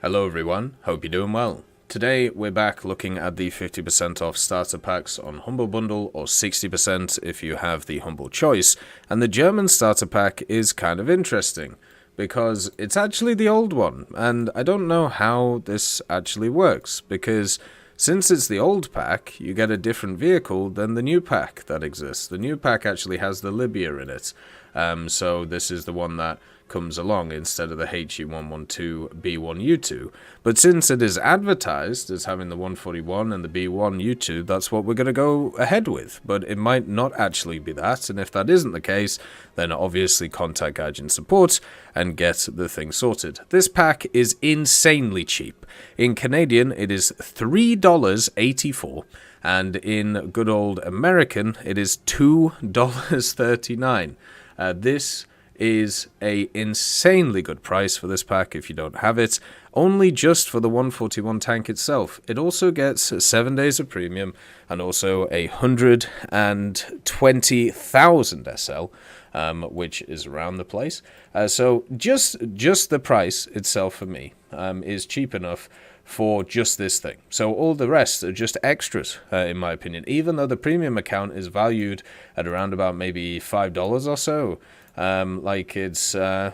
Hello everyone, hope you're doing well. Today we're back looking at the 50% off starter packs on Humble Bundle, or 60% if you have the Humble choice, and the German starter pack is kind of interesting because it's actually the old one, and I don't know how this actually works, because since it's the old pack, you get a different vehicle than the new pack that exists. The new pack actually has the Libya in it, so this is the one that comes along instead of the HE112B1U2. But since it is advertised as having the 141 and the B1U2, that's what we're going to go ahead with. But it might not actually be that, and if that isn't the case, then obviously contact Gaijin Support and get the thing sorted. This pack is insanely cheap. In Canadian, it is $3.84, and in good old American, it is $2.39. This is a insanely good price for this pack if you don't have it, only just for the 141 tank itself. It also gets 7 days of premium and also 120,000 SL, which is around the place. So just the price itself for me is cheap enough for just this thing. So all the rest are just extras, in my opinion, even though the premium account is valued at around about maybe $5 or so. It's around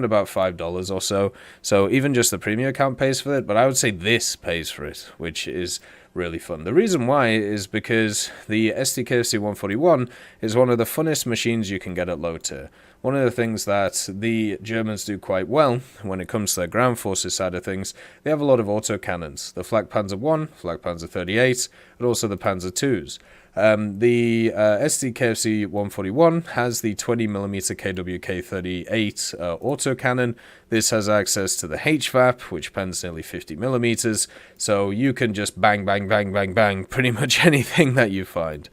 about $5 or so. So even just the premium account pays for it, but I would say this pays for it, which is really fun. The reason why is because the SdKfz 141 is one of the funnest machines you can get at low tier. One of the things that the Germans do quite well when it comes to their ground forces side of things, they have a lot of autocannons. The Flak Panzer 1, Flak Panzer 38, and also the Panzer 2s. The SdKfz 141 has the 20mm KWK-38 autocannon. This has access to the HVAP, which pens nearly 50mm, so you can just bang, bang, bang, bang, bang pretty much anything that you find.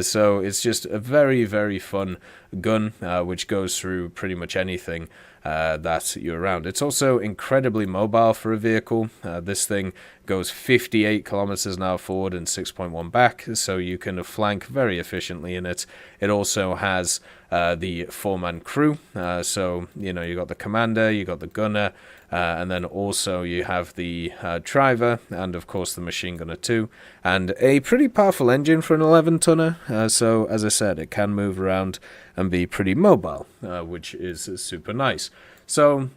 So it's just a very, very fun gun, which goes through pretty much anything that you're around. It's also incredibly mobile for a vehicle. This thing goes 58 kilometers an hour forward and 6.1 back, so you can flank very efficiently in it. It also has the four-man crew, so you got the commander, you got the gunner, and then also you have the driver, and of course the machine gunner too, and a pretty powerful engine for an 11-tonner. So as I said, it can move around and be pretty mobile, which is super nice. So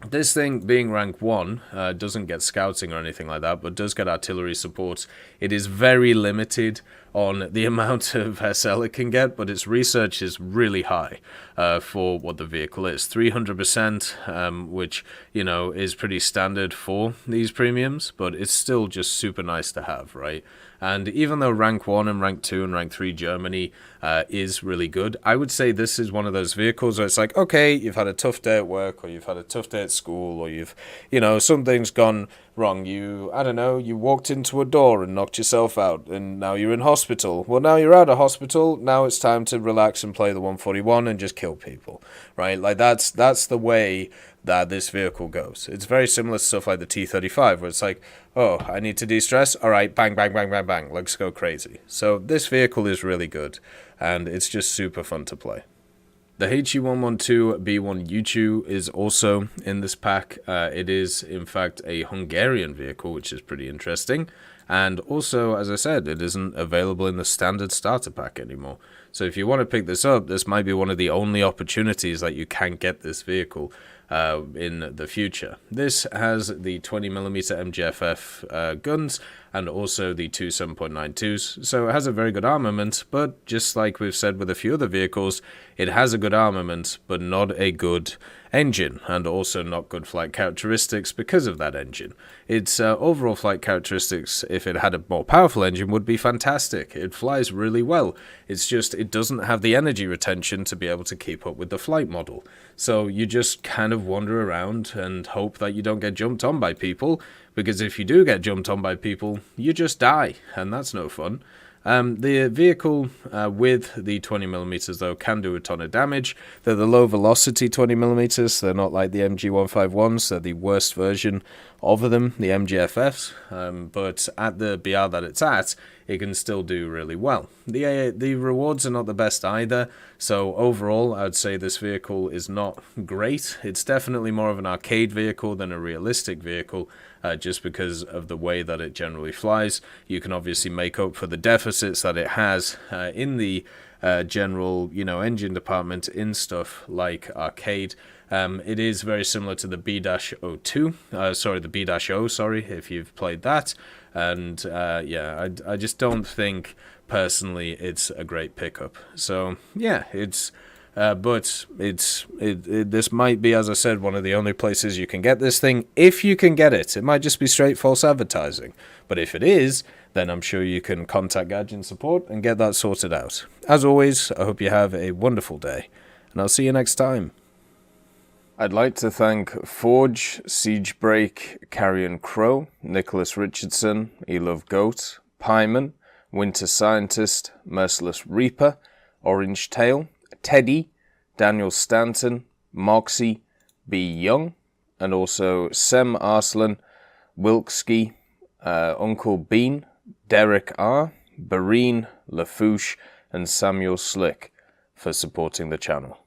this thing, being rank 1, doesn't get scouting or anything like that, but does get artillery support. It is very limited on the amount of SL it can get, but its research is really high for what the vehicle is. 300%, which, is pretty standard for these premiums, but it's still just super nice to have, right? And even though rank 1 and rank 2 and rank 3 Germany is really good, I would say this is one of those vehicles where it's like, okay, you've had a tough day at work, or you've had a tough day at school, or you've, something's gone wrong. You walked into a door and knocked yourself out, and now you're in hospital. Well, now you're out of hospital, now it's time to relax and play the 141 and just kill people, right? Like, that's the way that this vehicle goes. It's very similar to stuff like the T-35, where it's like, oh, I need to de-stress, all right, bang, bang, bang, bang, bang, let's go crazy. So this vehicle is really good, and it's just super fun to play. The HE112B1U2 is also in this pack. It is, in fact, a Hungarian vehicle, which is pretty interesting. And also, as I said, it isn't available in the standard starter pack anymore. So if you want to pick this up, this might be one of the only opportunities that you can get this vehicle in the future. This has the 20mm MGFF guns and also the two 7.92s, so it has a very good armament, but just like we've said with a few other vehicles, it has a good armament, but not a good engine, and also not good flight characteristics because of that engine. Its overall flight characteristics, if it had a more powerful engine, would be fantastic. It flies really well. It's just, it doesn't have the energy retention to be able to keep up with the flight model. So you just kind of wander around and hope that you don't get jumped on by people, because if you do get jumped on by people, you just die, and that's no fun. The vehicle with the 20mm though can do a ton of damage. They're the low velocity 20mm, they're not like the MG151s, they're the worst version of them, the MGFFs, but at the BR that it's at, it can still do really well. The rewards are not the best either, so overall I'd say this vehicle is not great. It's definitely more of an arcade vehicle than a realistic vehicle, just because of the way that it generally flies. You can obviously make up for the deficits that it has in the general, engine department in stuff like arcade. It is very similar to the the B-O, sorry, if you've played that. And I just don't think personally it's a great pickup. So yeah, this might be, as I said, one of the only places you can get this thing. If you can get it, it might just be straight false advertising. But if it is, then I'm sure you can contact Gadget Support and get that sorted out. As always, I hope you have a wonderful day, and I'll see you next time. I'd like to thank Forge, Siegebreak, Carrion Crow, Nicholas Richardson, Elove Goat, Pyman, Winter Scientist, Merciless Reaper, Orange Tail, Teddy, Daniel Stanton, Moxie, B. Young, and also Sem Arslan, Wilkski, Uncle Bean, Derek R., Bareen, Lafouche, and Samuel Slick for supporting the channel.